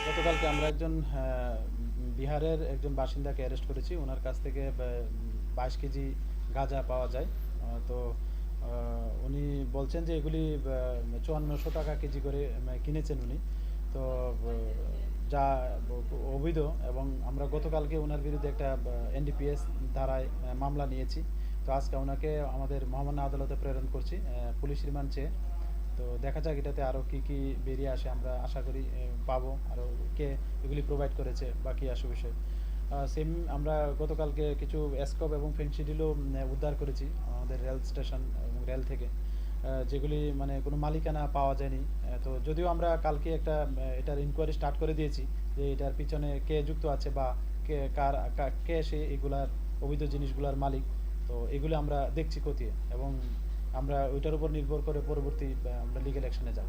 গতকালকে আমরা একজন বিহারের একজন বাসিন্দাকে অ্যারেস্ট করেছি। ওনার কাছ থেকে 22 কেজি গাঁজা পাওয়া যায়। তো উনি বলছেন যে এগুলি 5400 টাকা কেজি করে কিনেছেন উনি। তো যা অবৈধ, এবং আমরা গতকালকে ওনার বিরুদ্ধে একটা এনডিপিএস ধারায় মামলা নিয়েছি। তো আজকে ওনাকে আমাদের মহামান্য আদালতে প্রেরণ করছি পুলিশ রিমান্ড চেয়ে। তো দেখা যাক এটাতে আরও কি কি বেরিয়ে আসে। আমরা আশা করি পাবো আরও কে এগুলি প্রোভাইড করেছে বা কী আসে বিষয়। সেম আমরা গতকালকে কিছু স্কোপ এবং ফেন্সিডিলও উদ্ধার করেছি আমাদের রেল স্টেশন এবং রেল থেকে, যেগুলি মানে কোনো মালিকানা পাওয়া যায়নি। তো যদিও আমরা কালকে একটা এটার ইনকোয়ারি স্টার্ট করে দিয়েছি যে এটার পিছনে কে যুক্ত আছে বা কে সে এগুলার অবৈধ জিনিসগুলার মালিক। তো এগুলো আমরা দেখছি খতিয়ে, এবং আমরা ওইটার উপর নির্ভর করে পরবর্তী আমরা লিগ্যাল অ্যাকশনে যাব।